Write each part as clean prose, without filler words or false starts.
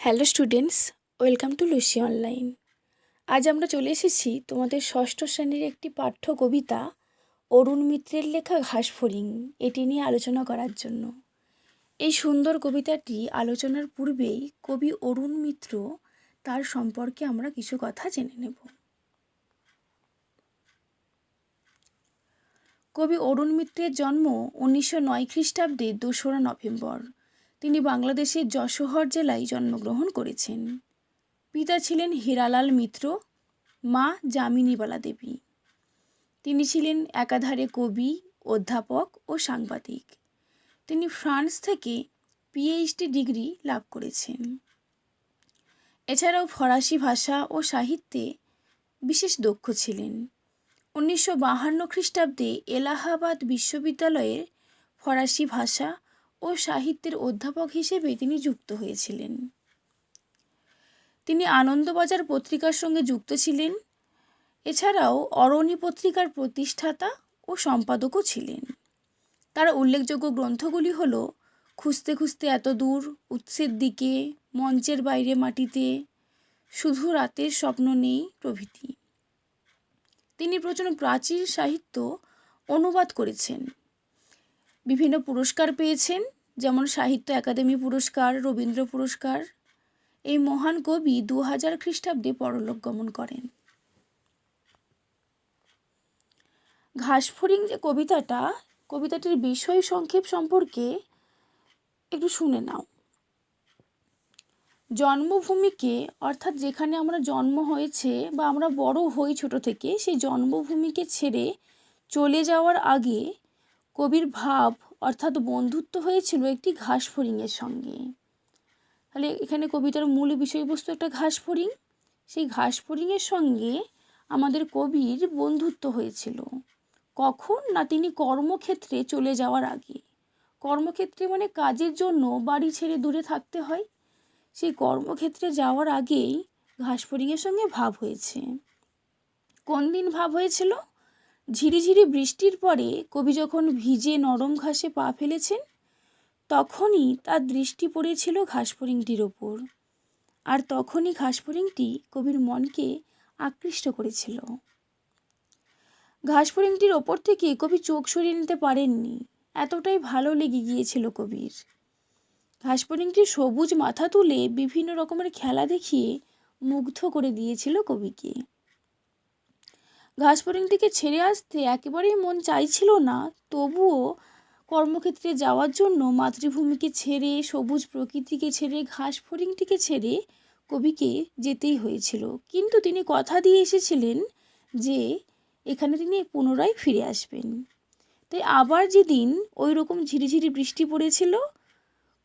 Hello students, welcome to Lucy online. আজ আমরা চলে এসেছি তোমাদের ষষ্ঠ শ্রেণীর একটি পাঠ্য কবিতা অরুণ মিত্রের লেখা ঘাসফড়িং এটি নিয়ে আলোচনা করার জন্য। এই সুন্দর কবিতাটি আলোচনার পূর্বেই কবি অরুণ মিত্র তার সম্পর্কে আমরা কিছু কথা জেনে নেব। কবি অরুণ মিত্রের জন্ম 1909 খ্রিস্টাব্দে 2রা নভেম্বর। তিনি বাংলাদেশের যশোহর জেলায় জন্মগ্রহণ করেছেন। পিতা ছিলেন হীরালাল মিত্র, মা যামিনীবালা দেবী। তিনি ছিলেন একাধারে কবি, অধ্যাপক ও সাংবাদিক। তিনি ফ্রান্স থেকে পিএইচডি ডিগ্রি লাভ করেছেন। এছাড়াও ফরাসি ভাষা ও সাহিত্যে বিশেষ দক্ষ ছিলেন। 1952 খ্রিস্টাব্দে এলাহাবাদ বিশ্ববিদ্যালয়ের ফরাসি ভাষা ও সাহিত্যের অধ্যাপক হিসেবে তিনি যুক্ত হয়েছিলেন। তিনি আনন্দবাজার পত্রিকার সঙ্গে যুক্ত ছিলেন। এছাড়াও অরণি পত্রিকার প্রতিষ্ঠাতা ও সম্পাদকও ছিলেন। তার উল্লেখযোগ্য গ্রন্থগুলি হল খুঁজতে খুঁজতে এত দূর, উৎসের দিকে, মঞ্চের বাইরে মাটিতে, শুধু রাতের স্বপ্ন নেই প্রভৃতি। তিনি প্রচুর প্রাচীন সাহিত্য অনুবাদ করেছেন। বিভিন্ন পুরস্কার পেয়েছেন, যেমন সাহিত্য একাডেমি পুরস্কার, রবীন্দ্র পুরস্কার। এই মহান কবি 2000 খ্রিস্টাব্দে পরলোক গমন করেন। ঘাসফড়িং যে কবিতাটির বিষয় সংক্ষেপ সম্পর্কে একটু শুনে নাও। জন্মভূমিকে, অর্থাৎ যেখানে আমরা জন্ম হয়েছে বা আমরা বড় হই ছোট থেকে, সেই জন্মভূমিকে ছেড়ে চলে যাওয়ার আগে কবির ভাব অর্থাৎ বন্ধুত্ব হয়েছিল একটি ঘাসফড়িংয়ের সঙ্গে। তাহলে এখানে কবিতার মূল বিষয়বস্তু একটা ঘাসফড়িং। সেই ঘাসফড়িংয়ের সঙ্গে আমাদের কবির বন্ধুত্ব হয়েছিল। কখন না, তিনি কর্মক্ষেত্রে চলে যাওয়ার আগে। কর্মক্ষেত্রে মানে কাজের জন্য বাড়ি ছেড়ে দূরে থাকতে হয়। সেই কর্মক্ষেত্রে যাওয়ার আগেই ঘাসফড়িংয়ের সঙ্গে ভাব হয়েছে। কোন দিন ভাব হয়েছিল? ঝিরিঝিরি বৃষ্টির পরে কবি যখন ভিজে নরম ঘাসে পা ফেলেছেন, তখনই তার দৃষ্টি পড়েছিল ঘাসফড়িংটির ওপর। আর তখনই ঘাসফড়িংটি কবির মনকে আকৃষ্ট করেছিল। ঘাসফড়িংটির ওপর থেকে কবি চোখ সরিয়ে নিতে পারেননি, এতটাই ভালো লেগে গিয়েছিল কবির। ঘাসফড়িংটির সবুজ মাথা তুলে বিভিন্ন রকমের খেলা দেখিয়ে মুগ্ধ করে দিয়েছিল কবিকে। ঘাসফড়িংটিকে ছেড়ে আসতে একেবারেই মন চাইছিল না, তবুও কর্মক্ষেত্রে যাওয়ার জন্য মাতৃভূমিকে ছেড়ে, সবুজ প্রকৃতিকে ছেড়ে, ঘাসফড়িংটিকে ছেড়ে কবিকে যেতেই হয়েছিল। কিন্তু তিনি কথা দিয়ে এসেছিলেন যে এখানে তিনি পুনরায় ফিরে আসবেন। তাই আবার যেদিন ওই রকম ঝিরিঝিরি বৃষ্টি পড়েছিল,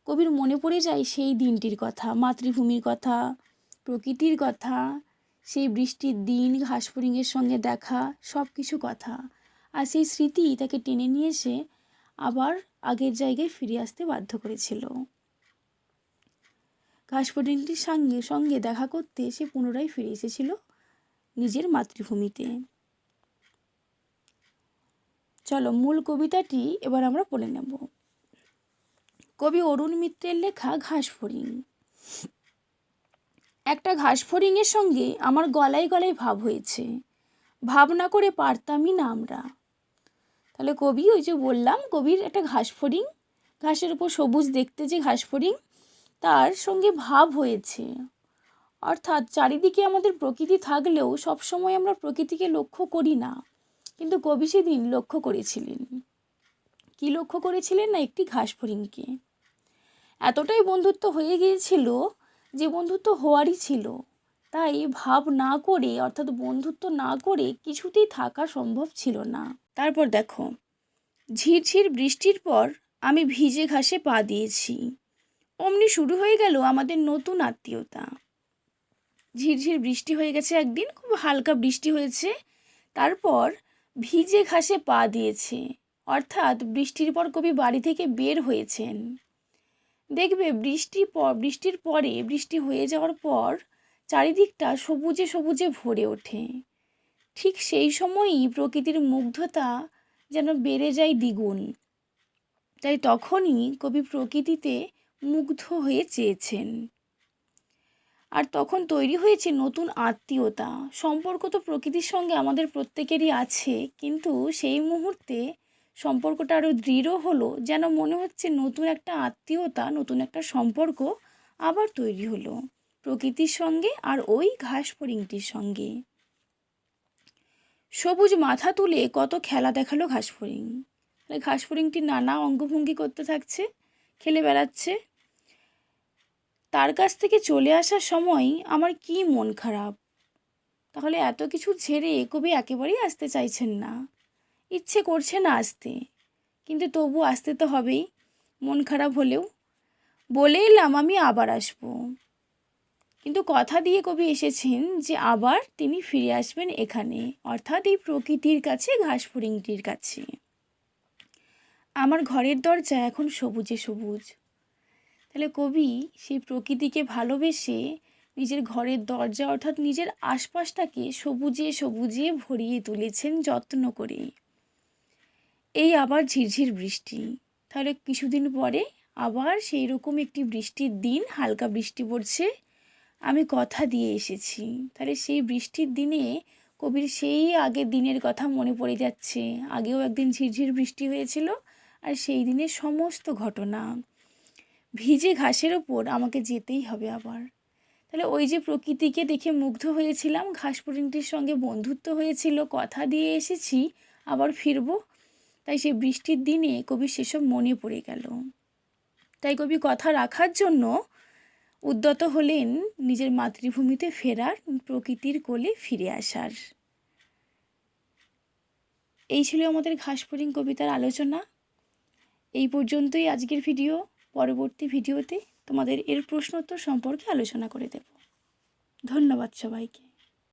কবির মনে পড়ে যায় সেই দিনটির কথা, মাতৃভূমির কথা, প্রকৃতির কথা, সেই বৃষ্টির দিন, ঘাসফড়িংয়ের সঙ্গে দেখা, সব কিছু কথা। আর সেই স্মৃতি তাকে টেনে নিয়ে এসে আবার আগের জায়গায় ফিরে আসতে বাধ্য করেছিল। ঘাসফড়িংটির সঙ্গে দেখা করতে সে পুনরায় ফিরে এসেছিল নিজের মাতৃভূমিতে। চলো মূল কবিতাটি এবার আমরা পড়ে নেব। কবি অরুণ মিত্রের লেখা ঘাসফড়িং। একটা ঘাসফড়িংয়ের সঙ্গে আমার গলায় গলায় ভাব হয়েছে, ভাব না করে পারতামই না আমরা। তাহলে কবি, ওই যে বললাম, কবির একটা ঘাসফড়িং, ঘাসের উপর সবুজ দেখতে যে ঘাসফড়িং, তার সঙ্গে ভাব হয়েছে। অর্থাৎ চারিদিকে আমাদের প্রকৃতি থাকলেও সবসময় আমরা প্রকৃতিকে লক্ষ্য করি না, কিন্তু কবি সেদিন লক্ষ্য করেছিলেন। কি লক্ষ্য করেছিলেন? না, একটি ঘাসফড়িংকে। এতটাই বন্ধুত্ব হয়ে গিয়েছিল যে বন্ধুত্ব হওয়ারই ছিল, তাই ভাব না করে, অর্থাৎ বন্ধুত্ব না করে কিছুতেই থাকা সম্ভব ছিল না। তারপর দেখো, ঝিরঝির বৃষ্টির পর আমি ভিজে ঘাসে পা দিয়েছি, অমনি শুরু হয়ে গেল আমাদের নতুন আত্মীয়তা। ঝিরঝির বৃষ্টি হয়ে গেছে, একদিন খুব হালকা বৃষ্টি হয়েছে, তারপর ভিজে ঘাসে পা দিয়েছে, অর্থাৎ বৃষ্টির পর কবি বাড়ি থেকে বের হয়েছেন। দেখবে বৃষ্টির পরে, বৃষ্টি হয়ে যাওয়ার পর চারিদিকটা সবুজে সবুজে ভরে ওঠে। ঠিক সেই সময়ই প্রকৃতির মুগ্ধতা যেন বেড়ে যায় দ্বিগুণ। তাই তখনই কবি প্রকৃতিতে মুগ্ধ হয়ে চেয়েছেন। আর তখন তৈরি হয়েছে নতুন আত্মীয়তা। সম্পর্ক তো প্রকৃতির সঙ্গে আমাদের প্রত্যেকেরই আছে, কিন্তু সেই মুহূর্তে সম্পর্কটা আরও দৃঢ় হলো, যেন মনে হচ্ছে নতুন একটা আত্মীয়তা, নতুন একটা সম্পর্ক আবার তৈরি হলো প্রকৃতির সঙ্গে আর ওই ঘাস ফড়িংটির সঙ্গে। সবুজ মাথা তুলে কত খেলা দেখালো ঘাস ফড়িং। ঘাস ফড়িংটি নানা অঙ্গভঙ্গি করতে থাকছে, খেলে বেড়াচ্ছে। তার কাছ থেকে চলে আসার সময় আমার কি মন খারাপ। তাহলে এত কিছু ছেড়ে কবি একেবারেই আসতে চাইছেন না, ইচ্ছে করছে না আসতে, কিন্তু তবু আসতে তো হবেই, মন খারাপ হলেও। বলে এলাম আমি আবার আসবো, কিন্তু কথা দিয়ে কবি এসেছেন যে আবার তিনি ফিরে আসবেন এখানে, অর্থাৎ এই প্রকৃতির কাছে, ঘাস ফড়িংটির কাছে। আমার ঘরের দরজা এখন সবুজে সবুজ। তাহলে কবি সেই প্রকৃতিকে ভালোবেসে নিজের ঘরের দরজা অর্থাৎ নিজের আশপাশটাকে সবুজে সবুজে ভরিয়ে তুলেছেন যত্ন করে। এই আবার ঝিরঝির বৃষ্টি, তাহলে কিছুদিন পরে আবার সেই রকম একটি বৃষ্টির দিন, হালকা বৃষ্টি পড়ছে। আমি কথা দিয়ে এসেছি, তাহলে সেই বৃষ্টির দিনে কবির সেই আগের দিনের কথা মনে পড়ে যাচ্ছে। আগেও একদিন ঝিরঝির বৃষ্টি হয়েছিল, আর সেই দিনের সমস্ত ঘটনা। ভিজে ঘাসের ওপর আমাকে যেতেই হবে আবার। তাহলে ওই যে প্রকৃতিকে দেখে মুগ্ধ হয়েছিলাম, ঘাস ফড়িংটির সঙ্গে বন্ধুত্ব হয়েছিল, কথা দিয়ে এসেছি, আবার ফিরবো। তাই সেই বৃষ্টির দিনে কবির সেসব মনে পড়ে গেল। তাই কবি কথা রাখার জন্য উদ্যত হলেন নিজের মাতৃভূমিতে ফেরার, প্রকৃতির কোলে ফিরে আসার। এই ছিল আমাদের ঘাস ফড়িং কবিতার আলোচনা। এই পর্যন্তই আজকের ভিডিও। পরবর্তী ভিডিওতে তোমাদের এর প্রশ্নোত্তর সম্পর্কে আলোচনা করে দেব। ধন্যবাদ সবাইকে।